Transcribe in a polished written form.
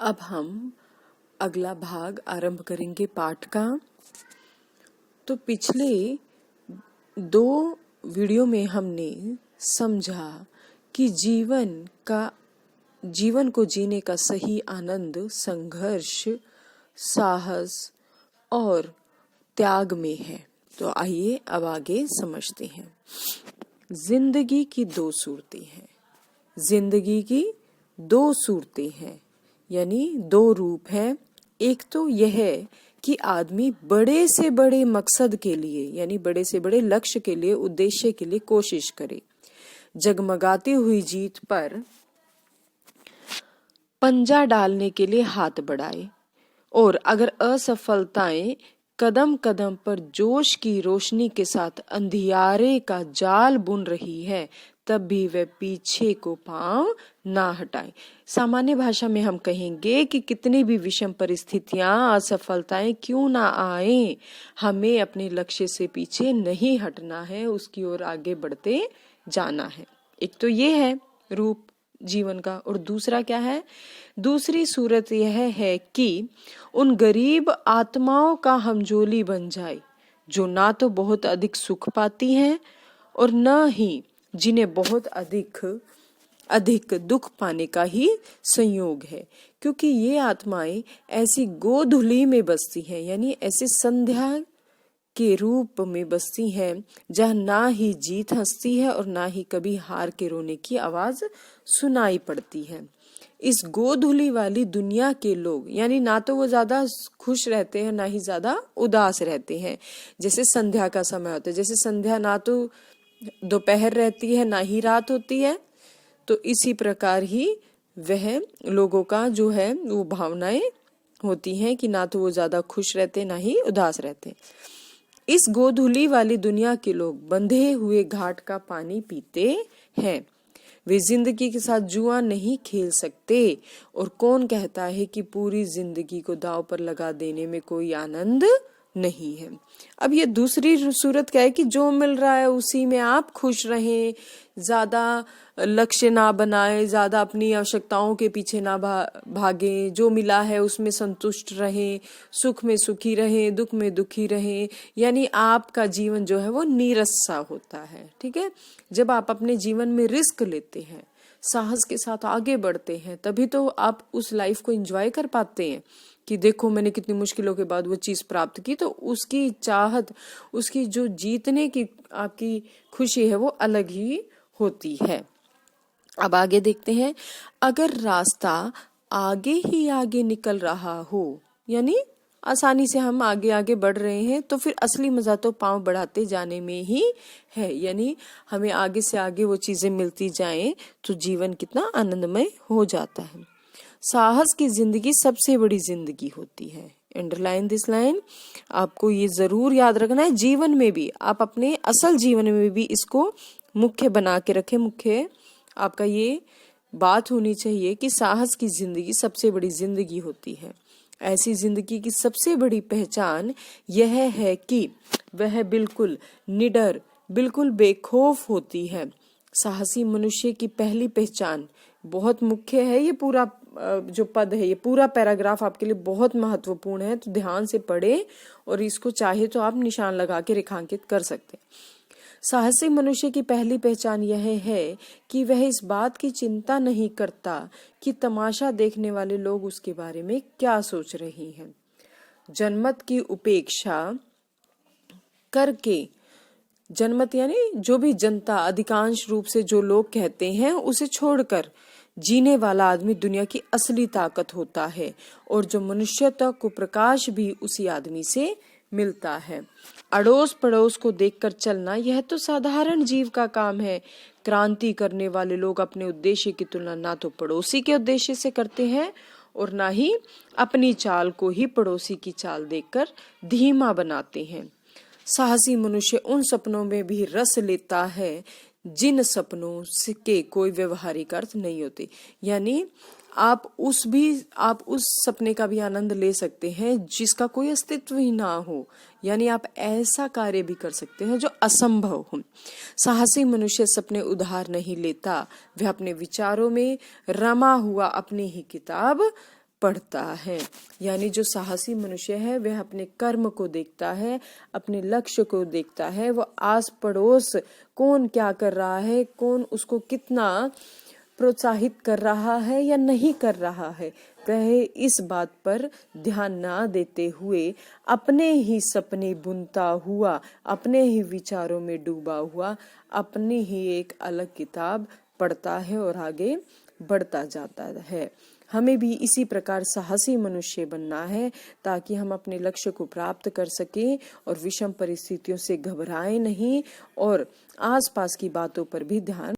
अब हम अगला भाग आरंभ करेंगे पाठ का। तो पिछले 2 वीडियो में हमने समझा कि जीवन को जीने का सही आनंद संघर्ष, साहस और त्याग में है। तो आइए अब आगे समझते हैं। जिंदगी की 2 सूरतें हैं। जिंदगी की 2 सूरतें हैं, यानी 2 रूप हैं। एक तो यह है कि आदमी बड़े से बड़े मकसद के लिए, यानी बड़े से बड़े लक्ष्य के लिए, उद्देश्य के लिए कोशिश करे, जगमगाती हुई जीत पर पंजा डालने के लिए हाथ बढ़ाए, और अगर असफलताएं कदम कदम पर जोश की रोशनी के साथ अंधियारे का जाल बुन रही है, तब भी वह पीछे को पांव ना हटाए। सामान्य भाषा में हम कहेंगे कि कितनी भी विषम परिस्थितियां, असफलताएं क्यों ना आए, हमें अपने लक्ष्य से पीछे नहीं हटना है, उसकी ओर आगे बढ़ते जाना है। एक तो ये है रूप जीवन का, और दूसरा क्या है? दूसरी सूरत यह है कि उन गरीब आत्माओं का हमजोली बन जाए जो ना तो बहुत अधिक सुख पाती हैं और न ही जिन्हें बहुत अधिक दुख पाने का ही संयोग है, क्योंकि ये आत्माएं ऐसी गोधुली में बसती हैं, यानी ऐसे संध्या के रूप में बसती हैं जहाँ ना ही जीत हंसती है और ना ही कभी हार के रोने की आवाज सुनाई पड़ती है। इस गोधुली वाली दुनिया के लोग, यानी ना तो वो ज्यादा खुश रहते हैं ना ही ज्यादा उदास रहते हैं। जैसे संध्या का समय होता है, जैसे संध्या ना तो दोपहर रहती है ना ही रात होती है, तो इसी प्रकार ही वह लोगों का जो है वो भावनाएं होती हैं कि ना तो वो ज्यादा खुश रहते ना ही उदास रहते। इस गोधुली वाली दुनिया के लोग बंधे हुए घाट का पानी पीते हैं। वे जिंदगी के साथ जुआ नहीं खेल सकते, और कौन कहता है कि पूरी जिंदगी को दांव पर लगा देने में कोई आनंद नहीं है। अब ये दूसरी सूरत क्या है कि जो मिल रहा है उसी में आप खुश रहें, ज्यादा लक्ष्य ना बनाए, ज्यादा अपनी आवश्यकताओं के पीछे ना भागे, जो मिला है उसमें संतुष्ट रहें, सुख में सुखी रहें, दुख में दुखी रहें, यानी आपका जीवन जो है वो नीरस सा होता है। ठीक है, जब आप अपने जीवन में रिस्क लेते हैं, साहस के साथ आगे बढ़ते हैं, तभी तो आप उस लाइफ को एंजॉय कर पाते हैं कि देखो मैंने कितनी मुश्किलों के बाद वो चीज प्राप्त की। तो उसकी चाहत, उसकी जो जीतने की आपकी खुशी है वो अलग ही होती है। अब आगे देखते हैं। अगर रास्ता आगे ही आगे निकल रहा हो, यानी आसानी से हम आगे आगे बढ़ रहे हैं, तो फिर असली मजा तो पांव बढ़ाते जाने में ही है। यानी हमें आगे से आगे वो चीजें मिलती जाएं तो जीवन कितना आनंदमय हो जाता है। साहस की जिंदगी सबसे बड़ी जिंदगी होती है। अंडरलाइन दिस लाइन, आपको ये जरूर याद रखना है। जीवन में भी आप अपने असल जीवन में भी इसको मुख्य बना के रखें। मुख्य आपका ये बात होनी चाहिए कि साहस की जिंदगी सबसे बड़ी जिंदगी होती है। ऐसी जिंदगी की सबसे बड़ी पहचान यह है कि वह बिल्कुल निडर, बिल्कुल बेखौफ होती है। साहसी मनुष्य की पहली पहचान बहुत मुख्य है। ये पूरा जो पद है, ये पूरा पैराग्राफ आपके लिए बहुत महत्वपूर्ण है, तो ध्यान से पढ़े और इसको चाहे तो आप निशान लगा के रेखांकित कर सकते हैं। साहसी मनुष्य की पहली पहचान यह है कि वह इस बात की चिंता नहीं करता कि तमाशा देखने वाले लोग उसके बारे में क्या सोच रहे हैं। जनमत की उपेक्षा करके, जनमत यानी जो भी जनता, अधिकांश रूप से जो लोग कहते हैं, उसे छोड़कर जीने वाला आदमी दुनिया की असली ताकत होता है, और जो मनुष्यता को प्रकाश भी उसी आदमी से मिलता है। अड़ोस पड़ोस को देखकर चलना यह तो साधारण जीव का काम है। क्रांति करने वाले लोग अपने उद्देश्य की तुलना ना तो पड़ोसी के उद्देश्य से करते हैं और ना ही अपनी चाल को ही पड़ोसी की चाल देखकर धीमा बनाते हैं। साहसी मनुष्य उन सपनों में भी रस लेता है जिन सपनों के कोई व्यवहारिक अर्थ नहीं होते। यानी आप उस सपने का भी आनंद ले सकते हैं जिसका कोई अस्तित्व ही ना हो, यानी आप ऐसा कार्य भी कर सकते हैं जो असंभव हो। साहसी मनुष्य सपने उधार नहीं लेता, वह अपने विचारों में रमा हुआ अपनी ही किताब पढ़ता है। यानी जो साहसी मनुष्य है वह अपने कर्म को देखता है, अपने लक्ष्य को देखता है, वो आस पड़ोस कौन क्या कर रहा है, कौन उसको कितना प्रोत्साहित कर रहा है या नहीं कर रहा है, वह इस बात पर ध्यान ना देते हुए अपने ही सपने बुनता हुआ, अपने ही विचारों में डूबा हुआ, अपनी ही एक अलग किताब पढ़ता है और आगे बढ़ता जाता है। हमें भी इसी प्रकार साहसी मनुष्य बनना है ताकि हम अपने लक्ष्य को प्राप्त कर सकें और विषम परिस्थितियों से घबराएं नहीं और आसपास की बातों पर भी ध्यान